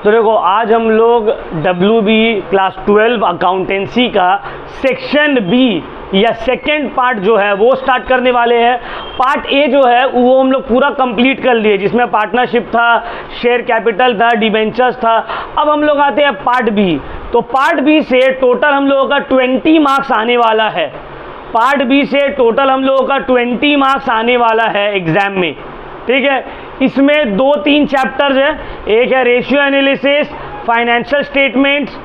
तो देखो आज हम लोग WB क्लास 12 अकाउंटेंसी का सेक्शन बी या सेकेंड पार्ट जो है वो स्टार्ट करने वाले हैं। पार्ट ए जो है वो हम लोग पूरा कंप्लीट कर लिए, जिसमें पार्टनरशिप था, शेयर कैपिटल था, डिबेंचर्स था। अब हम लोग आते हैं पार्ट बी। तो पार्ट बी से टोटल हम लोगों का 20 मार्क्स आने वाला है। पार्ट बी से टोटल हम लोगों का 20 मार्क्स आने वाला है एग्जाम में, ठीक है। इसमें 2-3 चैप्टर्स है, एक है ratio analysis, financial statements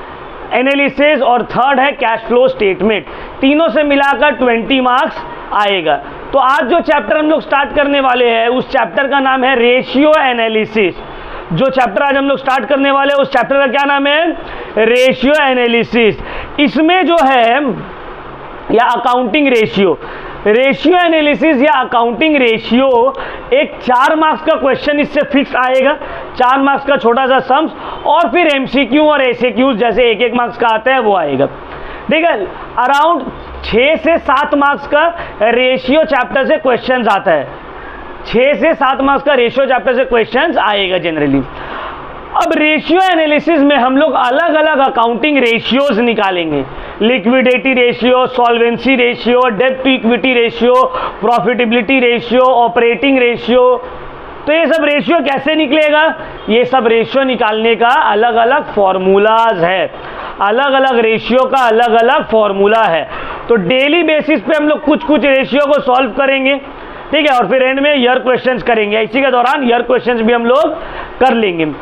analysis और थर्ड है कैश फ्लो स्टेटमेंट। तीनों से मिलाकर 20 मार्क्स आएगा। तो आज जो चैप्टर हम लोग स्टार्ट करने वाले हैं उस चैप्टर का नाम है रेशियो एनालिसिस। जो चैप्टर आज हम लोग स्टार्ट करने वाले हैं उस चैप्टर का क्या नाम है? Ratio analysis. इसमें जो है या अकाउंटिंग रेशियो, रेशियो एनालिसिस या अकाउंटिंग रेशियो एक 4 मार्क्स का क्वेश्चन इससे फिक्स आएगा, 4 मार्क्स का छोटा सा सम्स, और फिर एमसीक्यू और एसएक्यू जैसे 1-1 मार्क्स का आता है वो आएगा, ठीक है। अराउंड 6 से 7 मार्क्स का रेशियो चैप्टर से क्वेश्चंस आता है, 6 से 7 मार्क्स का रेशियो चैप्टर से क्वेश्चंस आएगा जनरली। अब रेशियो एनालिसिस में हम लोग अलग अलग अकाउंटिंग रेशियोज निकालेंगे, लिक्विडिटी रेशियो, सॉल्वेंसी रेशियो, डेब्ट to equity ratio, profitability ratio, operating ratio. तो ये सब रेशियो कैसे निकलेगा? ये सब रेशियो निकालने का अलग अलग फॉर्मूलाज है, अलग अलग रेशियो का अलग अलग फॉर्मूला है। तो डेली बेसिस पे हम लोग कुछ कुछ रेशियो को सॉल्व करेंगे, ठीक है, और फिर एंड में ईयर क्वेश्चंस करेंगे। इसी के दौरान ईयर क्वेश्चंस भी हम लोग कर लेंगे।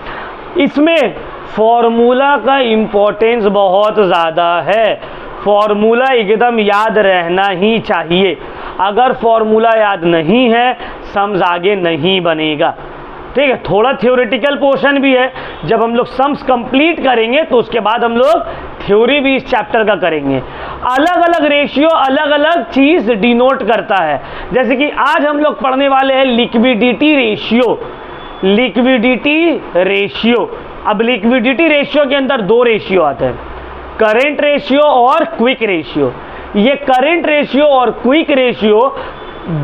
इसमें फॉर्मूला का इम्पोर्टेंस बहुत ज़्यादा है, फॉर्मूला एकदम याद रहना ही चाहिए। अगर फॉर्मूला याद नहीं है सम्स आगे नहीं बनेगा, ठीक है। थोड़ा थ्योरेटिकल पोर्शन भी है, जब हम लोग सम्स कंप्लीट करेंगे तो उसके बाद हम लोग थ्योरी भी इस चैप्टर का करेंगे। अलग अलग रेशियो अलग अलग चीज़ डिनोट करता है। जैसे कि आज हम लोग पढ़ने वाले हैं लिक्विडिटी रेशियो, लिक्विडिटी रेशियो। अब लिक्विडिटी रेशियो के अंदर 2 रेशियो आते हैं, करेंट रेशियो और क्विक रेशियो। ये करेंट रेशियो और क्विक रेशियो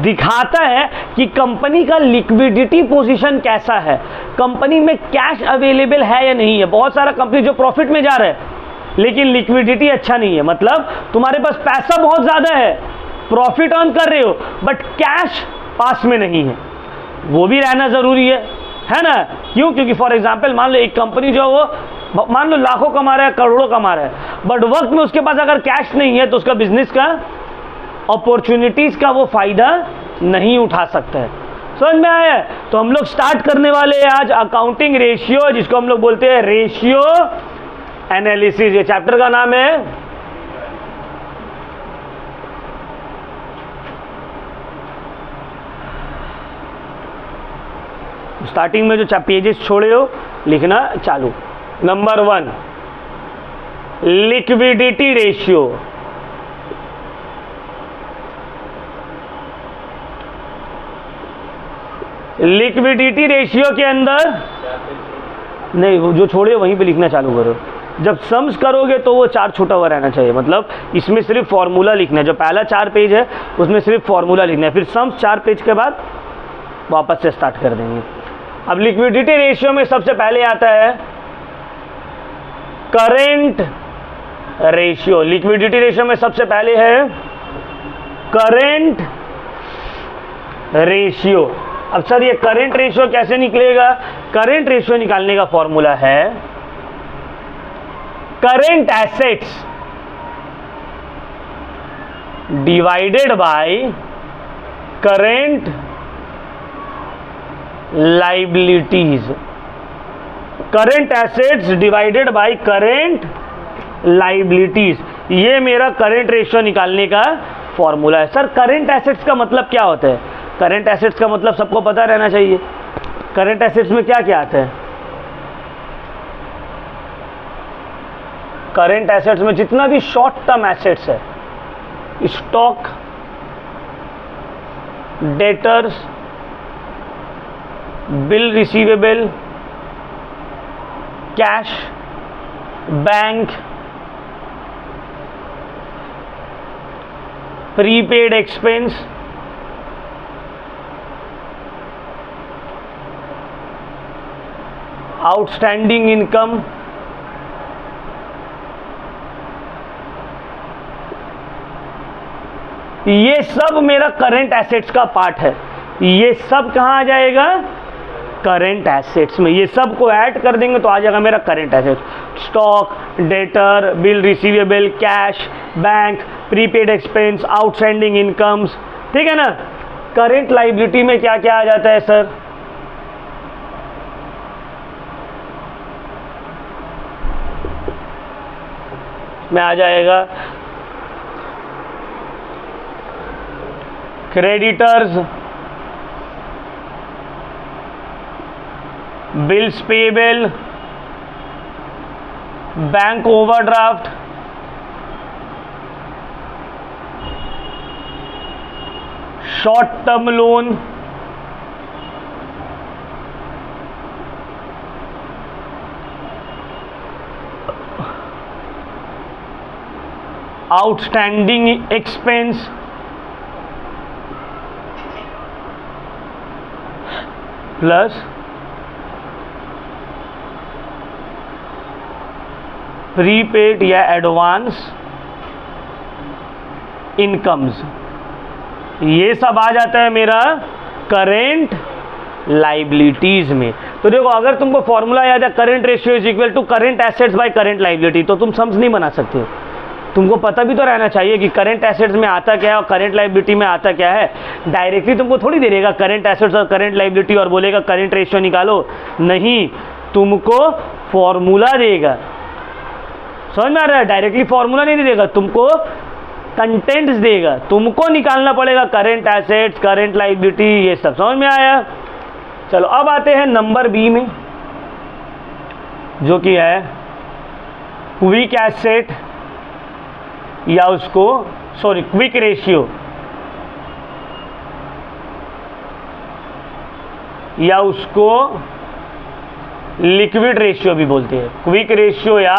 दिखाता है कि कंपनी का लिक्विडिटी पोजीशन कैसा है, कंपनी में कैश अवेलेबल है या नहीं है। बहुत सारा कंपनी जो प्रॉफिट में जा रहा है लेकिन लिक्विडिटी अच्छा नहीं है, मतलब तुम्हारे पास पैसा बहुत ज़्यादा है, प्रॉफिट अर्न कर रहे हो बट कैश पास में नहीं है, वो भी रहना ज़रूरी है ना। क्यों? क्योंकि फॉर एग्जांपल मान लो एक कंपनी जो वो मान लो लाखों कमा रहा है, करोड़ों कमा रहा है, बट वक्त में उसके पास अगर कैश नहीं है तो उसका बिजनेस का अपॉर्चुनिटीज़ का वो फ़ायदा नहीं उठा सकता है। समझ में आया? तो हम लोग स्टार्ट करने वाले हैं आज अकाउंटिंग रेशियो, जिसको हम लोग बोलते हैं रेशियो एनालिसिस। ये चैप्टर का नाम है स्टार्टिंग में जो पेजेस छोड़े हो लिखना चालू। Number 1 liquidity ratio. Liquidity ratio के अंदर नहीं, वो जो छोड़े वहीं पे लिखना चालू करो। जब सम्स करोगे तो वो 4 छूटा हुआ रहना चाहिए, मतलब इसमें सिर्फ फॉर्मूला लिखना है। जो पहला 4 पेज है उसमें सिर्फ फॉर्मूला लिखना है, फिर सम्स 4 पेज के बाद वापस से स्टार्ट कर देंगे। अब लिक्विडिटी रेशियो में सबसे पहले आता है करेंट रेशियो। लिक्विडिटी रेशियो में सबसे पहले है करेंट रेशियो। अब सर ये करेंट रेशियो कैसे निकलेगा? करेंट रेशियो निकालने का फॉर्मूला है current assets divided by current liabilities. Current assets divided by current liabilities, ये मेरा करेंट रेशियो निकालने का फॉर्मूला है। सर करेंट एसेट्स का मतलब क्या होता है? करेंट एसेट्स का मतलब सबको पता रहना चाहिए। करेंट एसेट्स में क्या क्या आता है? करेंट एसेट्स में जितना भी शॉर्ट टर्म एसेट्स है, stock, debtors, bill receivable, cash, bank, prepaid expense, outstanding income, ये सब मेरा करंट एसेट्स का पार्ट है। ये सब कहाँ आ जाएगा? करंट एसेट्स में। ये सब को ऐड कर देंगे तो आ जाएगा मेरा current assets. Stock, debtor, bill receivable, cash, bank, prepaid expense, outstanding incomes, ठीक है ना। करंट लाइबिलिटी में क्या क्या आ जाता है सर? में आ जाएगा creditors, bills payable, bank overdraft, short term loan, outstanding expense, plus prepaid या एडवांस इनकम्स, ये सब आ जाता है मेरा करेंट लाइबिलिटीज में। तो देखो, अगर तुमको फॉर्मूला याद है current ratio is equal to current assets by current liability, तो तुम सम्स नहीं बना सकते हो। तुमको पता भी तो रहना चाहिए कि करंट एसेट्स में आता क्या है और करंट लाइबिलिटी में आता क्या है। डायरेक्टली तुमको थोड़ी दे देगा करंट एसेट्स और करंट लाइबिलिटी और बोलेगा करंट रेशियो निकालो, नहीं, तुमको फॉर्मूला देगा। समझ में आ रहा है? डायरेक्टली फॉर्मूला नहीं देगा, तुमको कंटेंट्स देगा, तुमको निकालना पड़ेगा करंट एसेट्स, करंट लाइबिलिटी, ये सब। समझ में आया? चलो अब आते हैं नंबर बी में, जो कि है क्विक एसेट या उसको क्विक रेशियो या उसको लिक्विड रेशियो भी बोलते हैं। क्विक रेशियो या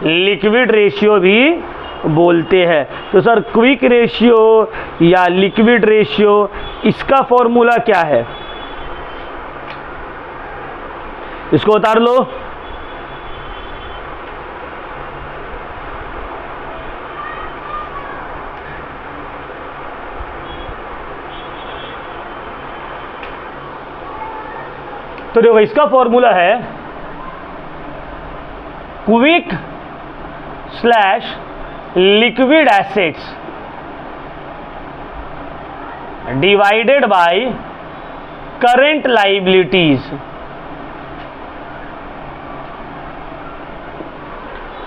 लिक्विड रेशियो भी बोलते हैं। तो सर क्विक रेशियो या लिक्विड रेशियो, इसका फॉर्मूला क्या है? इसको उतार लो। तो देखो, इसका फॉर्मूला है quick slash liquid assets divided by current liabilities.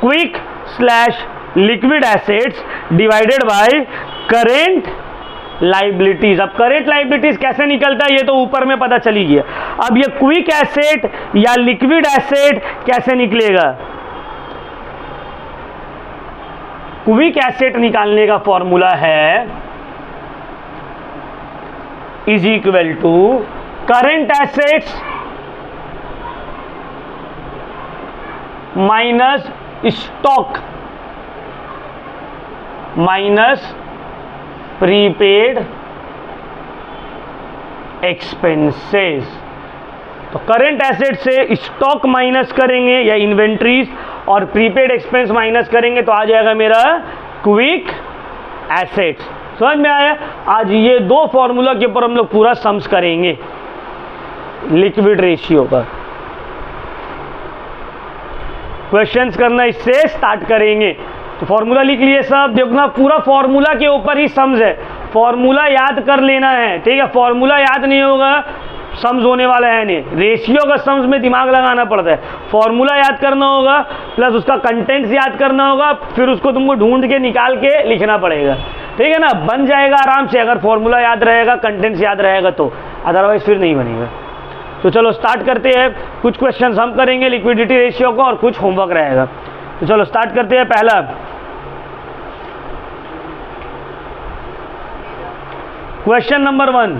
Quick slash liquid assets divided by current liabilities. अब करेंट लाइबिलिटीज कैसे निकलता है ये तो ऊपर में पता चली गया। अब ये क्विक एसेट या लिक्विड एसेट कैसे निकलेगा? क्विक एसेट निकालने का फॉर्मूला है is equal to current assets minus stock minus prepaid expenses. तो करंट एसेट से स्टॉक माइनस करेंगे या इन्वेंट्रीज और प्रीपेड एक्सपेंस माइनस करेंगे तो आ जाएगा मेरा क्विक एसेट्स। समझ में आया? आज ये दो फॉर्मूला के ऊपर हम लोग पूरा सम्स करेंगे लिक्विड रेशियो का। क्वेश्चंस करना इससे स्टार्ट करेंगे। तो फॉर्मूला लिख लिए सब। देखना पूरा फॉर्मूला के ऊपर ही सम्स है, फॉर्मूला याद कर लेना है, ठीक है। फॉर्मूला याद नहीं होगा सम्स होने वाला है नहीं। रेशियो का सम्स में दिमाग लगाना पड़ता है। फॉर्मूला याद करना होगा प्लस उसका कंटेंट्स याद करना होगा, फिर उसको तुमको ढूंढ के निकाल के लिखना पड़ेगा, ठीक है ना। बन जाएगा आराम से अगर फॉर्मूला याद रहेगा, कंटेंट्स याद रहेगा तो, अदरवाइज फिर नहीं बनेगा। तो चलो स्टार्ट करते हैं। कुछ क्वेश्चंस हम करेंगे लिक्विडिटी रेशियो को और कुछ होमवर्क रहेगा। तो चलो स्टार्ट करते हैं। पहला क्वेश्चन नंबर 1।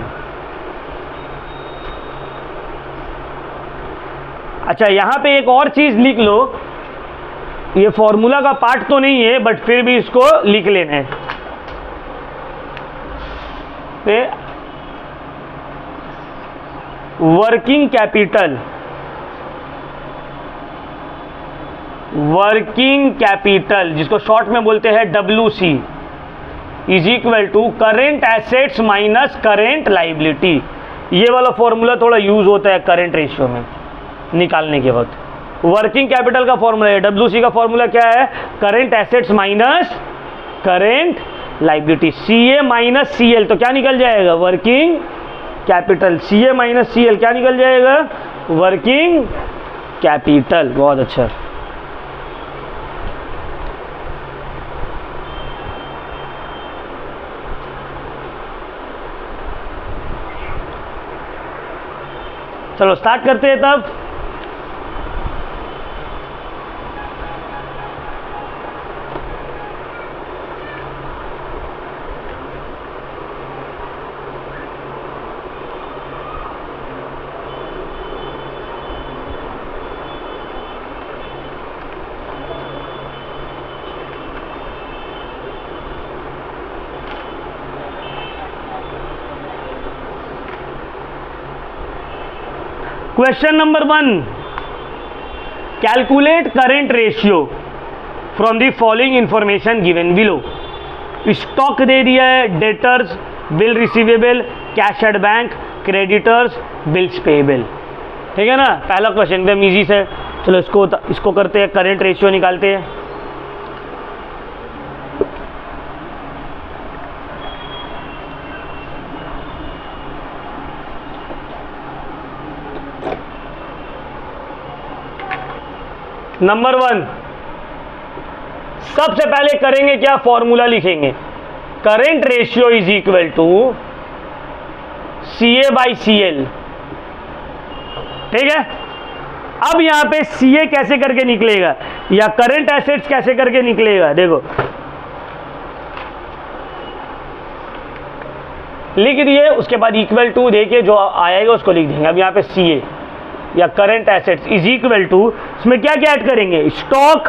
अच्छा, यहां पे एक और चीज लिख लो, ये फॉर्मूला का पार्ट तो नहीं है बट फिर भी इसको लिख लेना है। वर्किंग कैपिटल जिसको शॉर्ट में बोलते हैं WC is equal to current assets minus current liability. ये वाला फॉर्मूला थोड़ा यूज होता है करंट रेशियो में निकालने के वक्त। वर्किंग कैपिटल का फॉर्मूला है, WC का फॉर्मूला क्या है, current assets minus current liability. CA minus CL तो क्या निकल जाएगा, working capital. CA minus CL क्या निकल जाएगा, वर्किंग कैपिटल। बहुत अच्छा। चलो स्टार्ट करते हैं तब। Question number 1, calculate current ratio from the following information given below. Stock दे दिया है, debtors, bill receivable, cash at bank, creditors, bills payable. ठीक है ना, पहला क्वेश्चन एकदम इजी से। चलो इसको करते हैं, करंट रेशियो निकालते हैं। नंबर 1, सबसे पहले करेंगे क्या, फॉर्मूला लिखेंगे। Current ratio is equal to CA by CL। ठीक है, अब यहां पे CA कैसे करके निकलेगा या करंट एसेट्स कैसे करके निकलेगा, देखो लिख दिए, उसके बाद इक्वल टू देके जो आएगा उसको लिख देंगे। अब यहां पे CA या current assets is equal to, इसमें क्या क्या ऐड करेंगे, stock,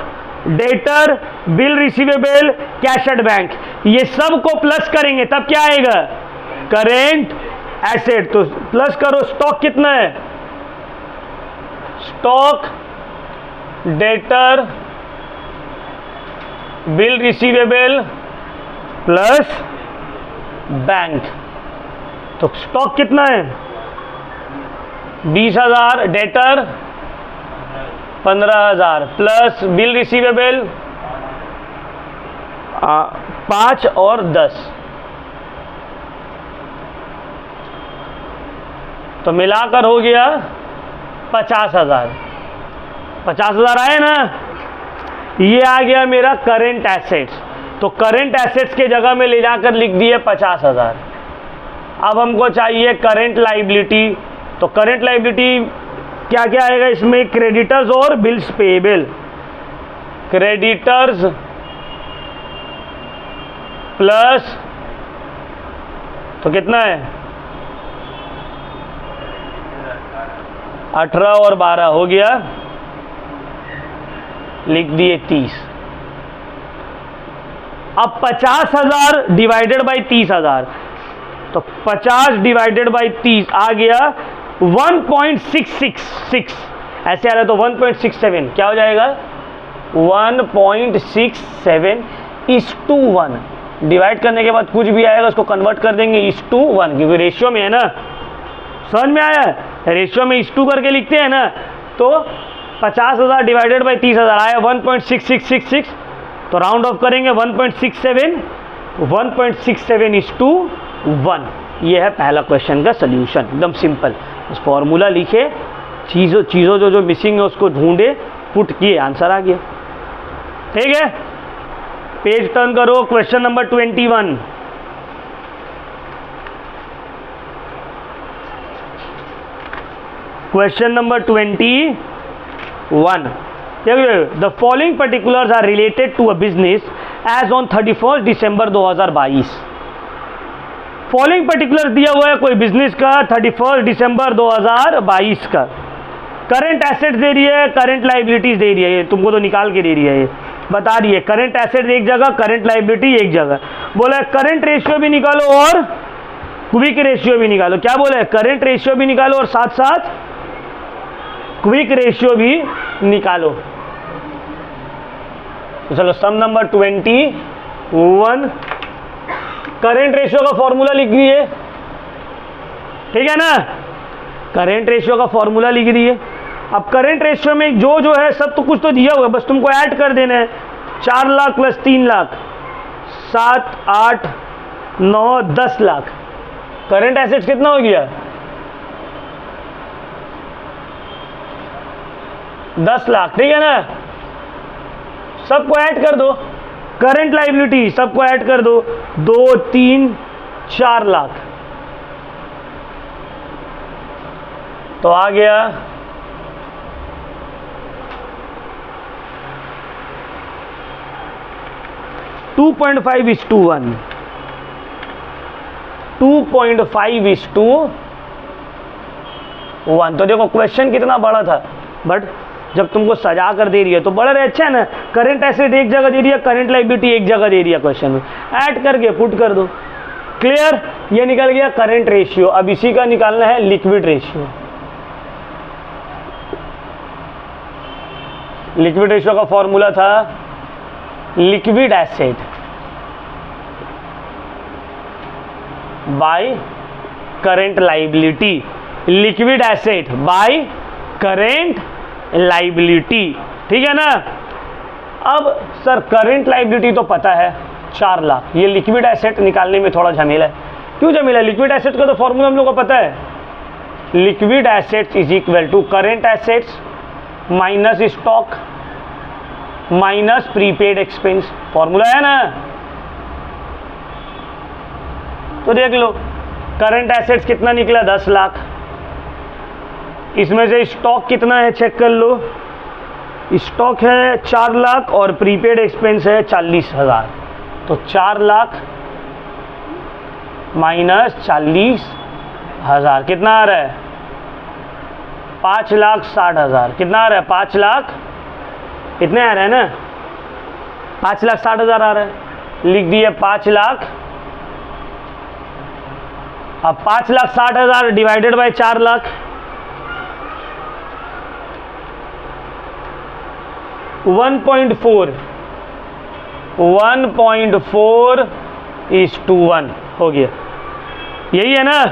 debtor, bill receivable, cash at bank, ये सब को प्लस करेंगे तब क्या आएगा, करंट एसेट। तो प्लस करो, स्टॉक कितना है, stock, debtor, bill receivable plus bank. तो स्टॉक कितना है 20,000, डेटर 15,000 प्लस बिल रिसीवेबल 5 और 10, तो मिलाकर हो गया 50,000। 50,000 आए ना, ये आ गया मेरा करंट एसेट्स। तो करंट एसेट्स के जगह में ले जाकर लिख दिए 50,000। अब हमको चाहिए करंट लाइबिलिटी। तो करंट लाइबिलिटी क्या क्या आएगा इसमें, क्रेडिटर्स और बिल्स पेएबल। क्रेडिटर्स प्लस, तो कितना है 18 और 12 हो गया, लिख दिए 30। अब 50,000 डिवाइडेड बाई 30,000, तो 50 डिवाइडेड बाई 30 आ गया 1.666, ऐसे आ रहा है तो 1.67 क्या हो जाएगा, 1.67:1। डिवाइड करने के बाद कुछ भी आएगा उसको कन्वर्ट कर देंगे 1:1, क्योंकि रेशियो में है ना, समझ में आया, रेशियो में 1:2 करके लिखते हैं ना। तो 50,000 डिवाइडेड बाई 30,000 आया 1.6666, तो राउंड ऑफ करेंगे 1.67, 1.67:1। ये है पहला क्वेश्चन का सोल्यूशन, एकदम सिंपल। उस फॉर्मूला लिखे, चीज़ों जो मिसिंग है उसको ढूंढे, पुट किए, आंसर आ गया। ठीक है, पेज टर्न करो, question number 21। Question number 21, the following particulars are related to a business as on 31 December 2022। Following particular दिया हुआ है कोई बिजनेस का 31 दिसंबर 2022 का। करंट एसेट्स दे रही है, करंट लाइबिलिटीज दे रही है, तुमको तो निकाल के दे रही है, ये बता रही है। करंट एसेट्स एक जगह, करंट लाइबिलिटी एक जगह। बोला करंट रेशियो भी निकालो और क्विक रेशियो भी निकालो। क्या बोला है? करंट रेशियो भी निकालो और साथ साथ क्विक रेशियो भी निकालो। तो चलो सम नंबर 21, करंट रेशियो का फॉर्मूला लिख दिए, ठीक है ना। करंट रेशियो का फॉर्मूला लिख दिए। अब करंट रेशियो में जो जो है सब तो कुछ तो दिया हुआ है, बस तुमको ऐड कर देना है। 4 lakh plus 3 lakh 7, 8, 9, 10 lakh. Current assets कितना हो गया? 10 लाख, ठीक है ना। सबको ऐड कर दो। करंट लायबिलिटी सबको ऐड कर दो, 2, 3, 4 लाख। तो आ गया 2.5:1, 2.5:1। तो देखो क्वेश्चन कितना बड़ा था, बट जब तुमको सजा कर दे रही है तो बड़ा रहे, अच्छा है ना। करंट एसेट एक जगह दे दिया, करंट लायबिलिटी एक जगह दे दिया, क्वेश्चन में ऐड करके पुट कर दो। क्लियर? ये निकल गया करंट रेशियो। अब इसी का निकालना है लिक्विड रेशियो। लिक्विड रेशियो का फॉर्मूला था liquid asset bye current liability. Liquid asset bye current liability, ठीक है ना। अब सर करंट लायबिलिटी तो पता है 4 लाख, ये लिक्विड एसेट निकालने में थोड़ा झमेला है। क्यों झमेला? लिक्विड एसेट का तो फॉर्मूला हम लोग को पता है। Liquid assets is equal to current assets minus stock minus prepaid expense. Formula है ना। तो देख लो करंट एसेट्स कितना निकला? 10 लाख। इसमें से स्टॉक कितना है चेक कर लो। स्टॉक है 4 लाख और प्रीपेड एक्सपेंस है 40,000। तो 4 लाख माइनस 40,000 कितना आ रहा है? 5,60,000। कितना आ रहा है? 5 लाख कितने आ रहा है ना? 5,60,000 आ रहा है। लिख दिए 5 लाख। अब 5,60,000 डिवाइडेड बाय 4 लाख, 1.4 1.4:1 हो गया। यही है ना,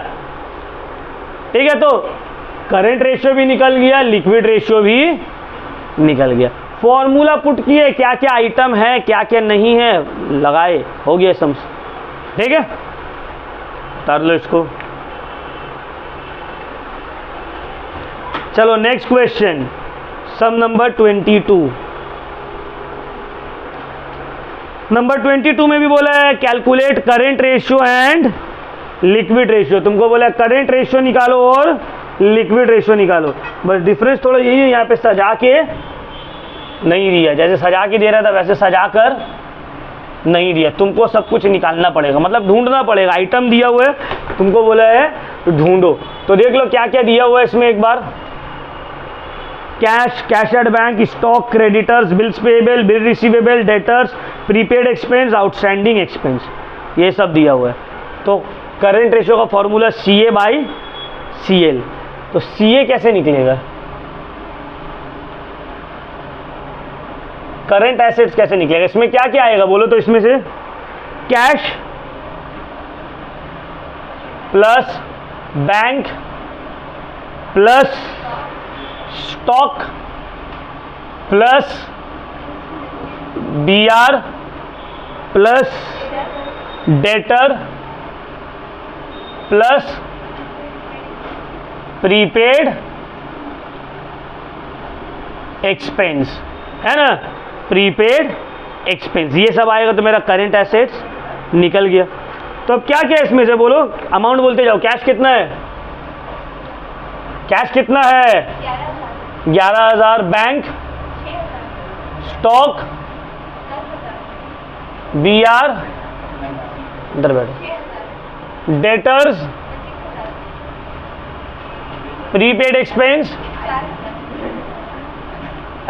ठीक है। तो करंट रेशियो भी निकल गया, लिक्विड रेशियो भी निकल गया। फॉर्मूला पुट किए, क्या क्या आइटम है क्या क्या नहीं है लगाए, हो गया समझ, ठीक है। उतार लो इसको। चलो नेक्स्ट क्वेश्चन, सम नंबर 22। नंबर 22 में भी बोला है calculate current ratio and liquid ratio. तुमको बोला है करंट रेशियो निकालो और लिक्विड रेशियो निकालो। बस डिफरेंस थोड़ा यही है, यहाँ पे सजा के नहीं दिया। जैसे सजा के दे रहा था वैसे सजा कर नहीं दिया। तुमको सब कुछ निकालना पड़ेगा, मतलब ढूंढना पड़ेगा। आइटम दिया हुआ है, तुमको बोला है ढूंढो। तो देख लो क्या क्या दिया हुआ है इसमें एक बार। Cash, cash at bank, stock, creditors, bills payable, bill receivable, debtors, prepaid expense, outstanding expense, ये सब दिया हुआ है। तो करंट रेशियो का फॉर्मूला CA/CL। तो CA कैसे निकलेगा? करंट एसेट्स कैसे निकलेगा? इसमें क्या क्या आएगा बोलो तो। इसमें से cash plus bank plus stock plus BR plus debtor plus prepaid expense, है ना। प्रीपेड एक्सपेंस ये सब आएगा तो मेरा करंट एसेट्स निकल गया। तो अब क्या क्या इसमें से बोलो, अमाउंट बोलते जाओ। कैश कितना है? कैश कितना है? 11,000। बैंक, स्टॉक, BR, इधर बैठो, डेटर्स, प्रीपेड एक्सपेंस,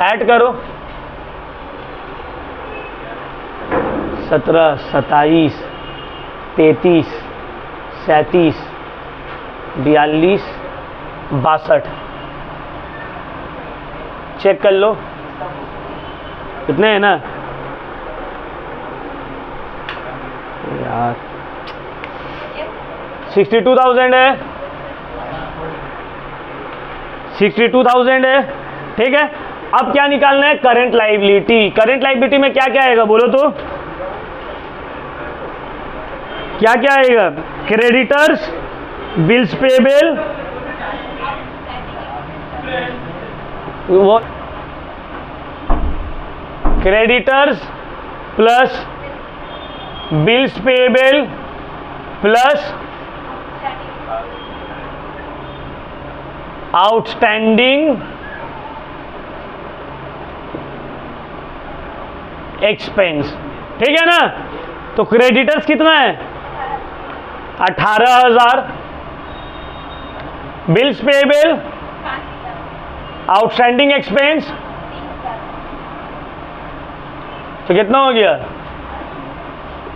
ऐड करो। 17, 27, 33, 37, 42, 62। चेक कर लो कितने हैं ना यार, 62,000 है, 62,000 है, ठीक है। अब क्या निकालना है? Current liability. करंट लायबिलिटी में क्या क्या आएगा बोलो तो, क्या क्या आएगा? क्रेडिटर्स, बिल्स पेबल, वो creditors plus bills payable plus outstanding expense, ठीक है ना। तो क्रेडिटर्स कितना है? 18,000, बिल्स पेबल, आउटस्टैंडिंग एक्सपेंस, तो कितना हो गया?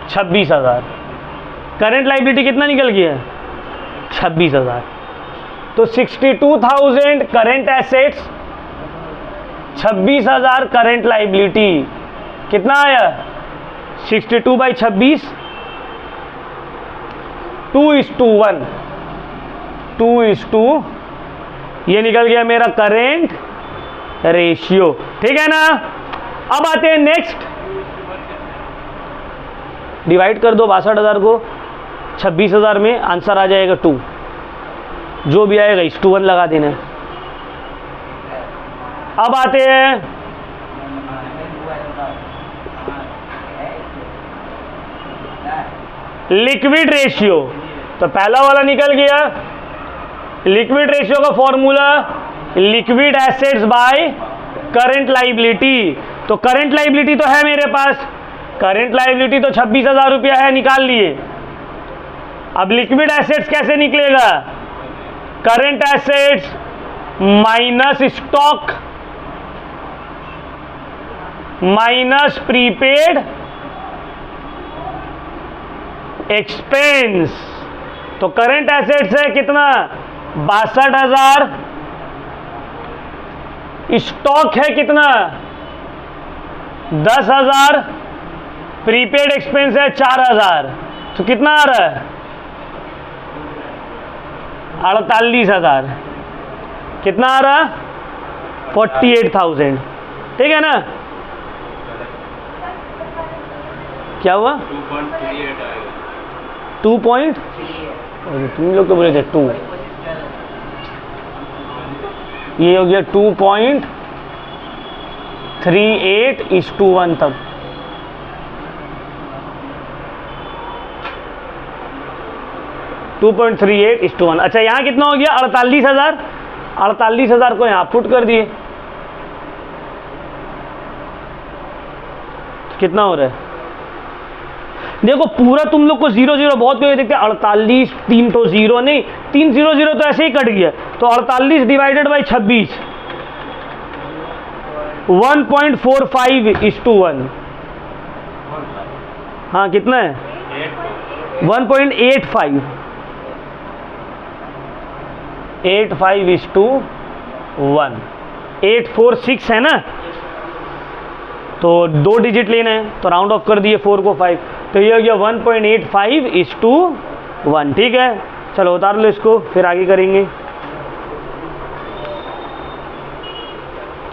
26,000। करंट लायबिलिटी कितना निकल गया? 26,000। तो 62,000 करंट एसेट्स, 26,000 करंट लायबिलिटी, कितना आया? 62/26, 2:1, 2:, ये निकल गया मेरा करेंट रेशियो, ठीक है ना। अब आते हैं नेक्स्ट, डिवाइड कर दो 62,000 को 26,000 में, आंसर आ जाएगा 2, जो भी आएगा 1 लगा देना। अब आते हैं लिक्विड रेशियो। तो पहला वाला निकल गया, लिक्विड रेशियो का formula liquid assets by current liability. तो करंट लायबिलिटी तो है मेरे पास, करंट लायबिलिटी तो 26,000 रुपया है, निकाल लिए। अब लिक्विड एसेट्स कैसे निकलेगा? Current assets minus stock minus prepaid expense. तो करंट एसेट्स है कितना? 62,000, स्टॉक है कितना? 10,000, प्रीपेड एक्सपेंस है 4,000, तो कितना आ रहा है? 48,000। कितना आ रहा? 48,000, ठीक है ना। क्या हुआ? 2 पॉइंट, तुम लोग तो बोले थे 2, ये हो गया 2.38:1 तक। टू 2.38:1। अच्छा यहाँ कितना हो गया? 48,000। 48,000 को यहाँ पुट कर दिए, कितना हो रहा है? देखो पूरा तुम लोग को 0 बहुत कोई देखते हैं 48, 3 तो 0 नहीं, 3 0 तो ऐसे ही कट गया। तो 48 डिवाइडेड बाई 26, 1.45:1। हाँ कितना है? 1.85, 85:1, 846 है ना। तो 2 डिजिट लेना है, तो राउंड ऑफ कर दिए 4 को 5, तो ये हो गया 1.85:1, ठीक है। चलो उतार लो इसको, फिर आगे करेंगे।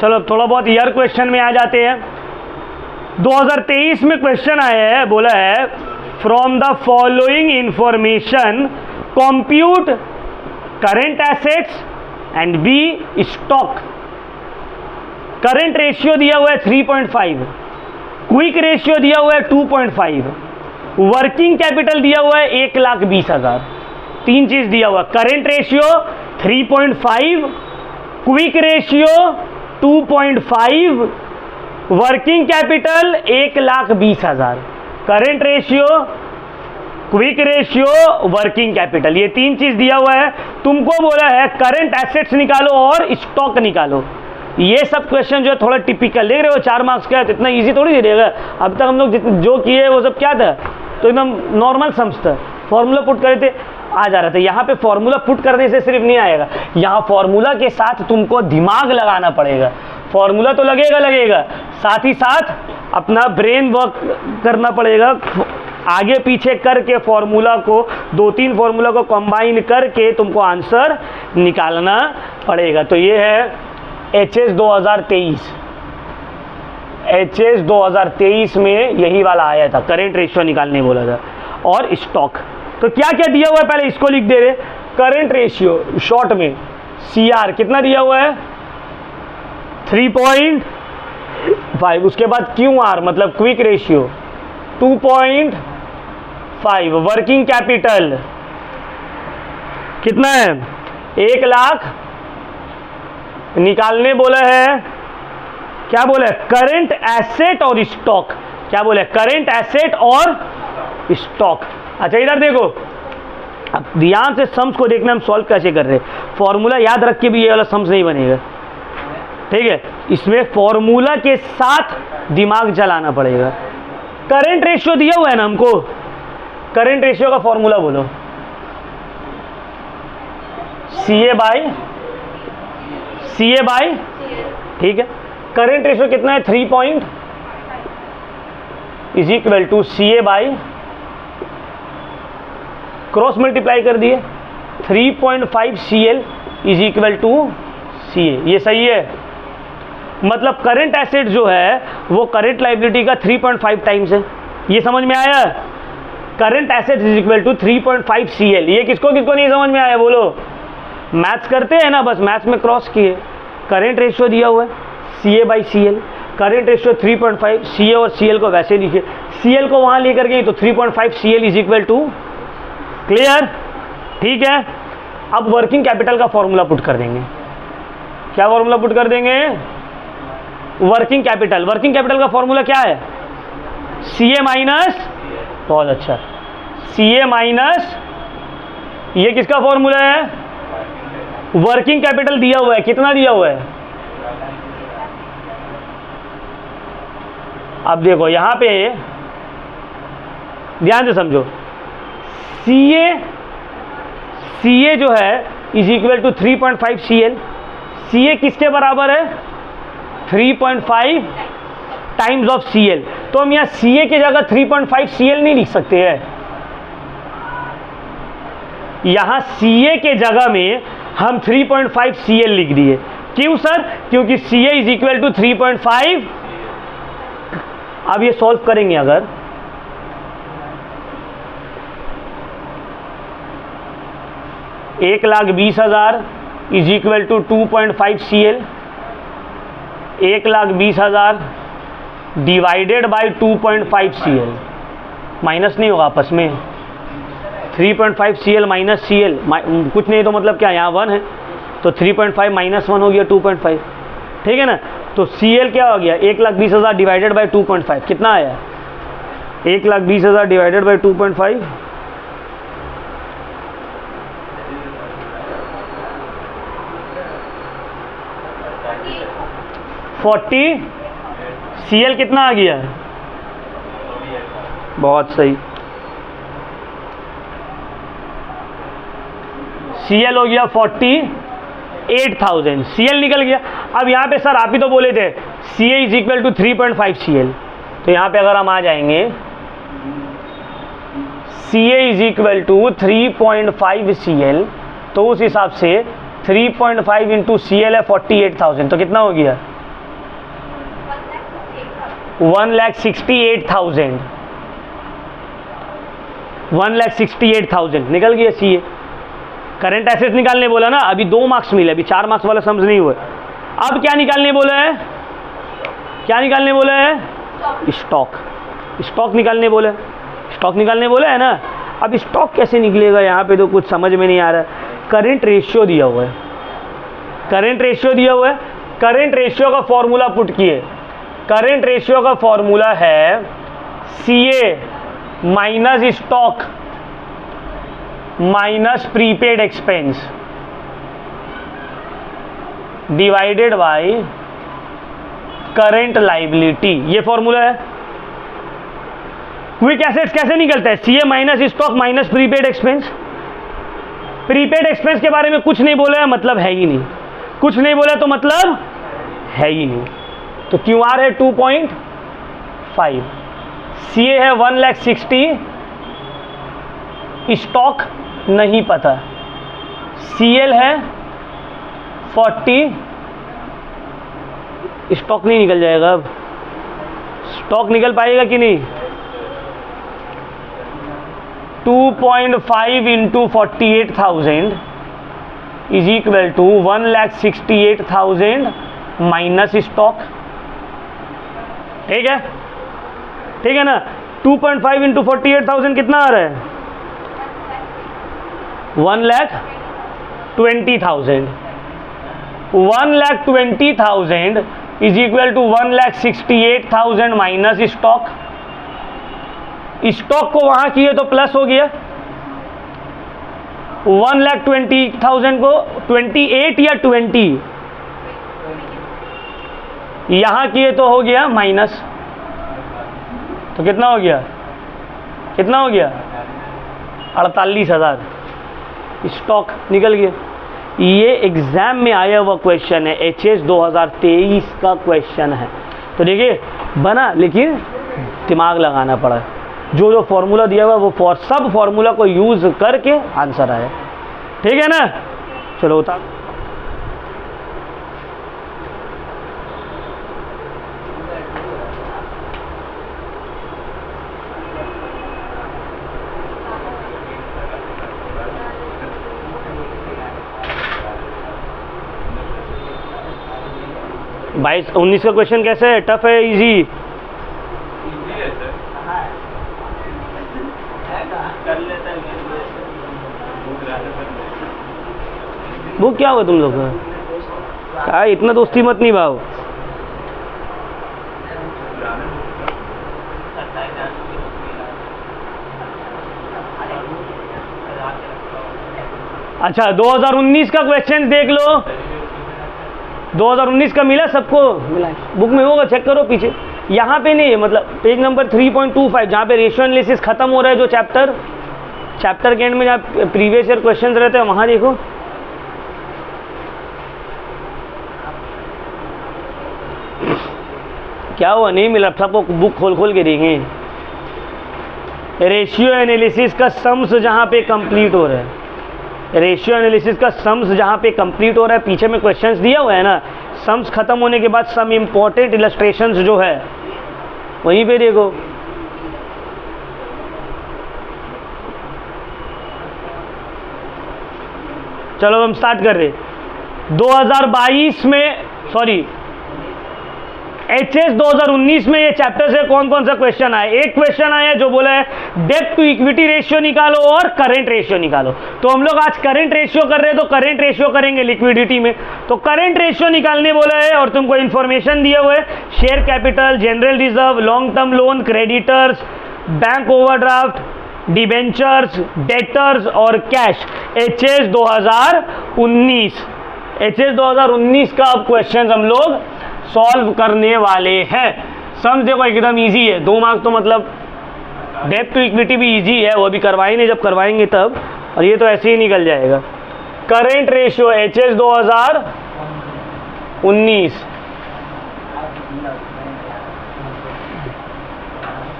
चलो थोड़ा बहुत ईयर क्वेश्चन में आ जाते हैं। 2023 में क्वेश्चन आया है, बोला है from the following information compute current assets and B stock. Current ratio दिया हुआ है 3.5, क्विक रेशियो दिया हुआ है 2.5, वर्किंग कैपिटल दिया हुआ है 1,20,000। 3 चीज दिया हुआ, current ratio 3.5, quick ratio 2.5, working capital 1,20,000। Current ratio, quick ratio, working capital, ये 3 चीज दिया हुआ है। तुमको बोला है करंट एसेट्स निकालो और स्टॉक निकालो। ये सब क्वेश्चन जो है थोड़ा टिपिकल देख रहे हो, 4 मार्क्स का है, तो इतना इजी थोड़ी दे देगा। अब तक हम लोग जो किए वो सब क्या था, तो एकदम नॉर्मल सम्स था, फॉर्मूला पुट करे थे। आ जा रहा था। यहाँ पे फॉर्मूला पुट करने से सिर्फ नहीं आएगा, यहाँ फॉर्मूला के साथ तुमको दिमाग लगाना पड़ेगा। फॉर्मूला तो लगेगा, साथ ही साथ अपना ब्रेन वर्क करना पड़ेगा, आगे पीछे करके फॉर्मूला को 2-3 फॉर्मूला को कंबाइन करके तुमको आंसर निकालना पड़ेगा। तो ये है HS 2023। HS 2023 में यही वाला आया था, करेंट रेशियो निकालने बोला था। और स्टॉक तो क्या क्या दिया हुआ है, पहले इसको लिख दे रहे। करेंट रेशियो शॉर्ट में CR कितना दिया हुआ है 3.5, उसके बाद QR मतलब क्विक रेशियो 2.5, वर्किंग कैपिटल कितना है 1 लाख निकालने बोला है। क्या बोला है करेंट एसेट और स्टॉक, क्या बोला है करेंट एसेट और स्टॉक। अच्छा इधर देखो, अब ध्यान से सम्स को देखना हम सॉल्व कैसे कर रहे हैं। फॉर्मूला याद रख के भी ये वाला सम्स नहीं बनेगा, ठीक है, इसमें फॉर्मूला के साथ दिमाग चलाना पड़ेगा। करंट रेशियो दिया हुआ है ना हमको, करंट रेशियो का फॉर्मूला बोलो CA बाई, ठीक है। करंट रेशियो कितना है 3 point is equal to CA by, cross multiply कर दिए 3.5 CL is equal to CA। ये सही है, मतलब करंट एसेट जो है वो करंट लाइबिलिटी का 3.5 टाइम्स है। ये समझ में आया, current asset is equal to 3.5 CL। ये किसको किसको नहीं समझ में आया बोलो, मैथ्स करते हैं ना, बस मैथ्स में क्रॉस किए। करंट रेशियो दिया हुआ है CA by CL, current ratio 3.5, CA और CL को वैसे लिखे, CL को वहां लेकर गए तो 3.5 CL is equal to, clear, ठीक है। अब वर्किंग कैपिटल का फॉर्मूला पुट कर देंगे। क्या फॉर्मूला पुट कर देंगे, वर्किंग कैपिटल का फॉर्मूला क्या है CA माइनस, बहुत अच्छा, CA माइनस, ये किसका फॉर्मूला है, वर्किंग कैपिटल दिया हुआ है, कितना दिया हुआ है। अब देखो यहां पे ध्यान से समझो, CA जो है is equal to 3.5 CL। CA किसके बराबर है 3.5 टाइम्स ऑफ CL। तो हम यहाँ CA की जगह 3.5 CL नहीं लिख सकते हैं, यहाँ CA के जगह में हम 3.5 CL लिख दिए। क्यों सर, क्योंकि CA इज इक्वल टू 3.5। अब ये सॉल्व करेंगे, अगर 1,20,000 is equal to 2.5 CL, 1,20,000 divided by 2.5 CL, माइनस नहीं होगा आपस में, 3.5 CL माइनस CL कुछ नहीं, तो मतलब क्या यहाँ 1 है, तो 3.5 माइनस 1 हो गया 2.5, ठीक है ना। तो CL क्या हो गया 1,20,000 डिवाइडेड बाई 2.5, कितना आया 1,20,000 डिवाइडेड बाई 2.5, 40। CL कितना आ गया, बहुत सही, CL हो गया 48,000, CL निकल गया। अब यहाँ पे सर आप ही तो बोले थे CA is equal to 3.5 CL, तो यहाँ पे अगर हम आ जाएंगे CA is equal to 3.5 CL, तो उस हिसाब से 3.5 इंटू CL है 48,000, तो कितना हो गया 1,68,000, 1,68,000 निकल गया CA। करंट एसेट निकालने बोला ना, अभी 2 मार्क्स मिले, अभी 4 मार्क्स वाला समझ नहीं हुआ। अब क्या निकालने बोला है, क्या निकालने बोला है, स्टॉक निकालने बोला है, स्टॉक निकालने बोला है ना। अब स्टॉक कैसे निकलेगा, यहाँ पे तो कुछ समझ में नहीं आ रहा है। करंट रेशियो दिया हुआ है, करंट रेशियो दिया हुआ है, करंट रेशियो का फॉर्मूला पुट किए। करंट रेशियो का फॉर्मूला है CA minus stock minus prepaid expense divided bye current liability, ये फॉर्मूला है। क्विक एसेट्स कैसे निकलता है, CA minus stock minus prepaid expense, prepaid expense के बारे में कुछ नहीं बोला है, मतलब है ही नहीं, कुछ नहीं बोला तो मतलब है ही नहीं। तो QR है 2.5, CA है 1,60,000, स्टॉक नहीं पता, CL है 40, स्टॉक नहीं निकल जाएगा, अब स्टॉक निकल पाएगा कि नहीं? 2.5 into 48,000 is equal to 1,68,000 minus stock. ठीक है, ठीक है ना। 2.5 इंटू 48,000 कितना आ रहा है? 1,20,000। 1,20,000 is equal to 1,68,000 minus stock. Stock को वहां किए तो प्लस हो गया, 1,20,000 को 28 या 20 यहां किए तो हो गया माइनस। तो कितना हो गया, कितना हो गया? 48,000 स्टॉक निकल गया। ये एग्जाम में आया हुआ क्वेश्चन है, HS 2023 का क्वेश्चन है। तो देखिए बना, लेकिन दिमाग लगाना पड़ा। जो जो फॉर्मूला दिया हुआ वो सब फॉर्मूला को यूज करके आंसर आया। ठीक है ना। चलो उतार। बाईस 19 का क्वेश्चन कैसे है? टफ है, इजी? वो क्या हुआ तुम लोग का? क्या इतना दोस्ती मत निभाओ। अच्छा 2019 का क्वेश्चन देख लो। 2019 का मिला सबको? मिला, बुक में होगा, चेक करो पीछे। यहाँ पे नहीं है, मतलब पेज नंबर 3.25 जहाँ पे रेशियो एनालिसिस खत्म हो रहा है, जो चैप्टर के एंड में जहाँ प्रीवियस ईयर क्वेश्चंस रहते हैं वहाँ देखो। क्या हुआ, नहीं मिला? सबको बुक खोल खोल के देखें। रेशियो एनालिसिस का सम्स जहाँ पे कंप्लीट हो रहा है, रेशियो एनालिसिस का सम्स जहाँ पे कंप्लीट हो रहा है, पीछे में क्वेश्चंस दिया हुआ है ना, सम्स खत्म होने के बाद सम इंपॉर्टेंट इलस्ट्रेशंस जो है वहीं पे देखो। चलो हम स्टार्ट कर रहे। 2022 में, सॉरी HS 2019 में ये चैप्टर से कौन कौन सा क्वेश्चन आया? एक क्वेश्चन आया जो बोला है डेब्ट टू इक्विटी रेशियो निकालो और करंट रेशियो निकालो। तो हम लोग आज करंट रेशियो कर रहे हैं, तो करंट रेशियो करेंगे लिक्विडिटी में। तो करंट रेशियो निकालने बोला है और तुमको इन्फॉर्मेशन दिया हुआ है, share capital, general reserve, long term loan, creditors, bank overdraft, debentures, debtors और कैश। HS 2019 का अब क्वेश्चन हम लोग सॉल्व करने वाले हैं। सम देखो एकदम इजी है, 2 मार्क्स तो मतलब डेब्ट टू इक्विटी भी इजी है, वो भी करवाएंगे जब करवाएंगे तब, और ये तो ऐसे ही निकल जाएगा। करंट रेशियो HS 2019,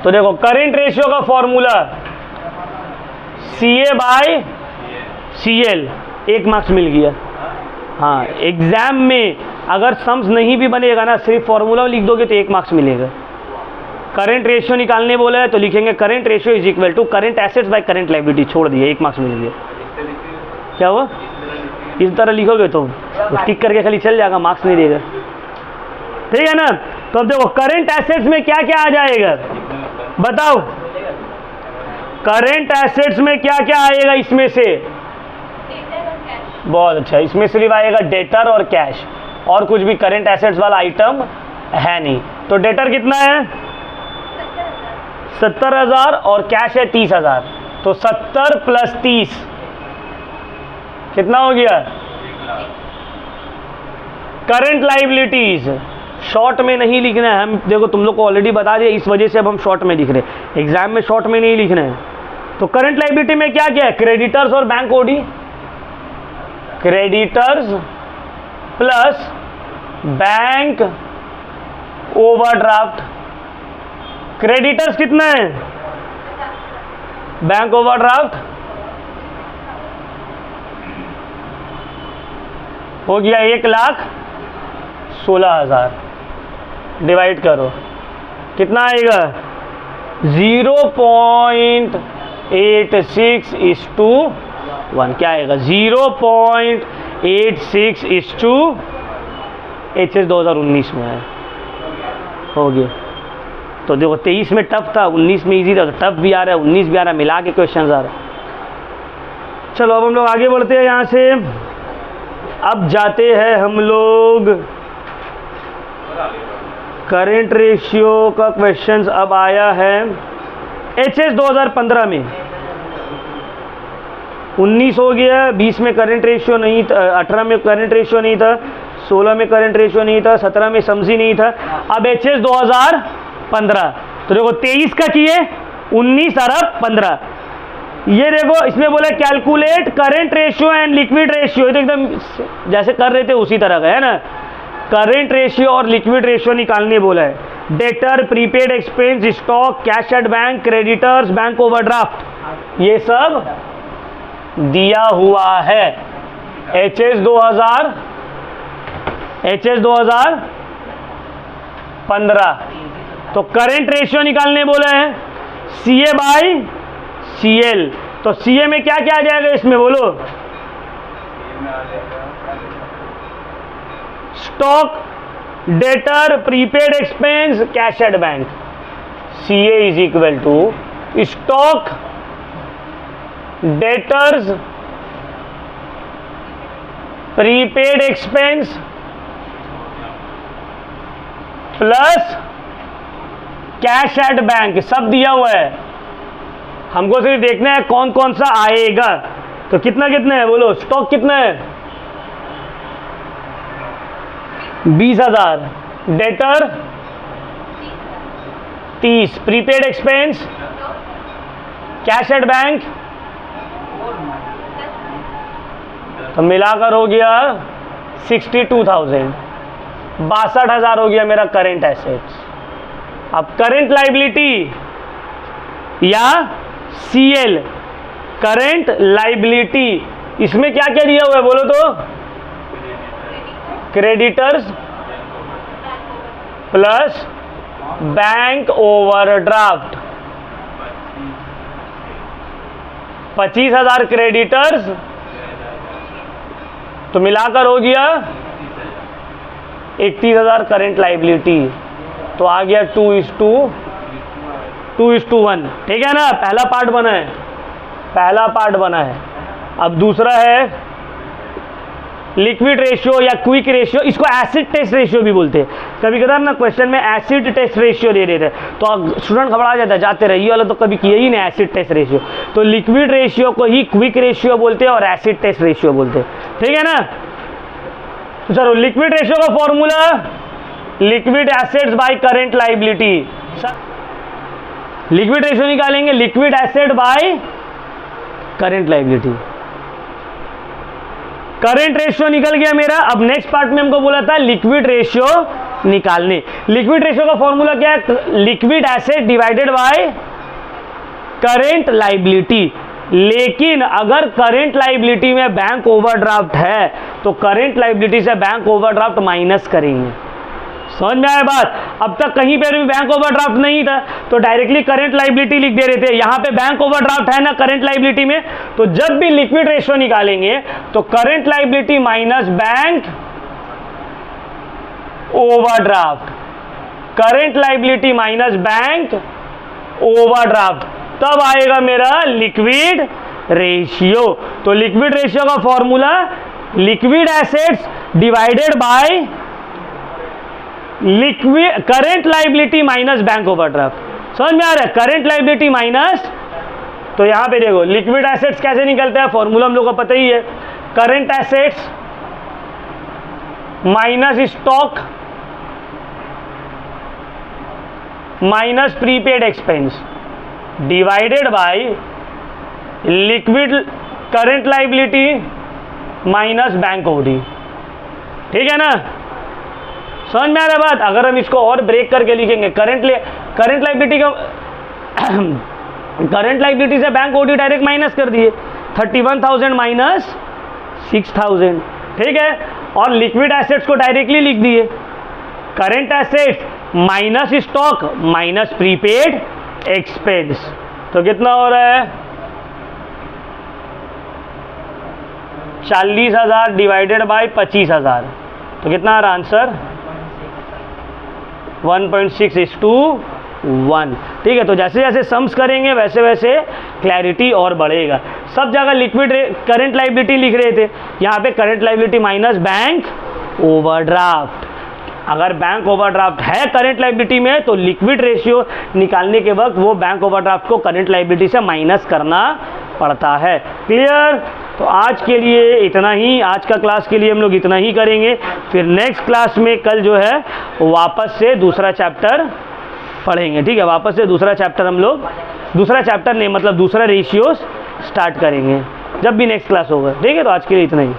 तो देखो करंट रेशियो का फॉर्मूला CA/CL, 1 मार्क्स मिल गया। हाँ, एग्जाम में अगर सम्स नहीं भी बनेगा ना, सिर्फ फॉर्मूला लिख दोगे तो 1 मार्क्स मिलेगा। करंट रेशियो निकालने बोला है तो लिखेंगे current ratio is equal to current assets by current liability, छोड़ दिया, 1 मार्क्स मिल गया। क्या हुआ? इस तरह लिखोगे तो टिक करके खाली चल जाएगा, मार्क्स नहीं देगा। ठीक है ना। तो अब देखो करंट एसेट्स में क्या क्या आ जाएगा बताओ? करंट एसेट्स में क्या क्या आएगा इसमें से? बहुत अच्छा, इसमें सिर्फ आएगा डेटर और कैश, और कुछ भी करंट एसेट्स वाला आइटम है नहीं। तो डेटर कितना है? 70,000 और कैश है 30,000। तो 70 प्लस 30 कितना हो गया? Current liabilities. शॉर्ट में नहीं लिखना है, हम देखो तुम लोग को ऑलरेडी बता दिया, इस वजह से अब हम शॉर्ट में लिख रहे हैं, एग्जाम में शॉर्ट में नहीं लिखना है। तो करंट लाइबिलिटी में क्या क्या है? क्रेडिटर्स और bank OD, creditors plus bank overdraft. Creditors कितना है? बैंक ओवरड्राफ्ट हो गया 1,16,000। डिवाइड करो, कितना आएगा? 0.86:1। क्या आएगा? 0.86 HS 2019 में है। हो गया। तो देखो 23 में टफ था, 19 में इजी था, तो टफ भी आ रहा है, 19 भी आ रहा है, मिला के क्वेश्चन आ रहा है। चलो अब हम लोग आगे बढ़ते हैं यहाँ से। अब जाते हैं हम लोग करेंट रेशियो का क्वेश्चन अब आया है HS 2015 में। 19 हो गया, 20 में करेंट रेशियो नहीं था, 18 में करेंट रेशियो नहीं था, 16 में करेंट रेशियो नहीं था, 17 में समझी नहीं था। अब HS 2015, तो देखो 23 का किए 19 और अब 15। ये देखो इसमें बोला calculate current ratio and liquid ratio, तो एकदम जैसे कर रहे थे उसी तरह का है ना। करेंट रेशियो और लिक्विड रेशियो निकालने बोला है। Debtor, prepaid expense, stock, cash at bank, creditors, bank overdraft, ये सब दिया हुआ है। HS 2015। तो करेंट रेशियो निकालने बोला है CA/CL। तो CA में क्या क्या आ जाएगा इसमें बोलो? Stock, debtor, prepaid expense, cash at bank. CA is equal to stock, debtors, prepaid expense plus cash at bank, सब दिया हुआ है। हमको सिर्फ देखना है कौन कौन सा आएगा। तो कितना कितना है बोलो? स्टॉक कितना है? 20,000, debtor 30, prepaid expense, cash at bank, तो मिलाकर हो गया 62,000। 62,000 हो गया मेरा करेंट एसेट्स। अब करेंट लाइबिलिटी या CL, करेंट लाइबिलिटी, इसमें क्या क्या दिया हुआ है बोलो तो? Creditors plus bank overdraft. 25,000 creditors, तो मिलाकर हो गया 31,000 करेंट लाइबिलिटी। तो आ गया 2:1। ठीक है ना? पहला पार्ट बना है। अब दूसरा है लिक्विड रेशियो या क्विक रेशियो, इसको एसिड टेस्ट रेशियो भी बोलते हैं। कभी कभार ना क्वेश्चन में एसिड टेस्ट रेशियो दे देते हैं तो स्टूडेंट घबरा जाता है, जाते रहिए वाला तो कभी किया ही नहीं एसिड टेस्ट रेशियो। तो लिक्विड रेशियो को ही क्विक रेशियो बोलते हैं और एसिड टेस्ट रेशियो बोलते हैं। ठीक है ना? तो चलो लिक्विड रेशियो का formula liquid assets by current liability. Liquid ratio निकालेंगे liquid asset by current liability. Current ratio निकल गया मेरा। अब नेक्स्ट पार्ट में हमको बोला था लिक्विड रेशियो निकालने। लिक्विड रेशियो का फॉर्मूला क्या है? Liquid asset divided by current liability. लेकिन अगर करेंट लाइबिलिटी में बैंक ओवरड्राफ्ट है तो करेंट लाइबिलिटी से बैंक ओवरड्राफ्ट माइनस करेंगे। समझ में आया बात? अब तक कहीं पर भी बैंक ओवरड्राफ्ट नहीं था तो डायरेक्टली करंट लायबिलिटी लिख दे रहे थे। यहां पे बैंक ओवरड्राफ्ट है ना करंट लायबिलिटी में, तो जब भी लिक्विड रेशियो निकालेंगे तो current liability minus bank overdraft, current liability minus bank overdraft, तब आएगा मेरा लिक्विड रेशियो। तो लिक्विड रेशियो का formula liquid assets divided by liquid current liability minus bank overdraft. समझ में आ रहा है? करंट लायबिलिटी माइनस, तो यहां पे देखो लिक्विड एसेट्स कैसे निकलता है, फॉर्मूला हम लोग को पता ही है। Current assets minus stock minus prepaid expense divided by liquid current liability minus bank OD. ठीक है ना, समझ में आ रहा है बात। अगर हम इसको और ब्रेक करके लिखेंगे, करंट लायबिलिटी का करंट लायबिलिटी से बैंक ओडी डायरेक्ट माइनस कर दिए, 31,000 माइनस 6,000। ठीक है, और लिक्विड एसेट्स को डायरेक्टली लिख दिए, current assets minus stock minus prepaid expense. तो कितना हो रहा है, 40,000 डिवाइडेड बाय 25,000, तो कितना आ रहा आंसर 1.6:1। ठीक है, तो जैसे जैसे सम्स करेंगे वैसे वैसे क्लैरिटी और बढ़ेगा। सब जगह लिक्विड करंट लायबिलिटी लिख रहे थे, यहाँ पे current liability minus bank overdraft. अगर बैंक ओवरड्राफ्ट है करंट लायबिलिटी में तो लिक्विड रेशियो निकालने के वक्त वो बैंक ओवरड्राफ्ट को करंट लायबिलिटी से माइनस करना पड़ता है। क्लियर। तो आज के लिए इतना ही, आज का क्लास के लिए हम लोग इतना ही करेंगे। फिर नेक्स्ट क्लास में कल जो है वापस से दूसरा चैप्टर पढ़ेंगे। ठीक है, वापस से दूसरा चैप्टर हम लोग, दूसरा चैप्टर नहीं मतलब दूसरा रेशियोज स्टार्ट करेंगे जब भी नेक्स्ट क्लास होगा। ठीक है, तो आज के लिए इतना ही।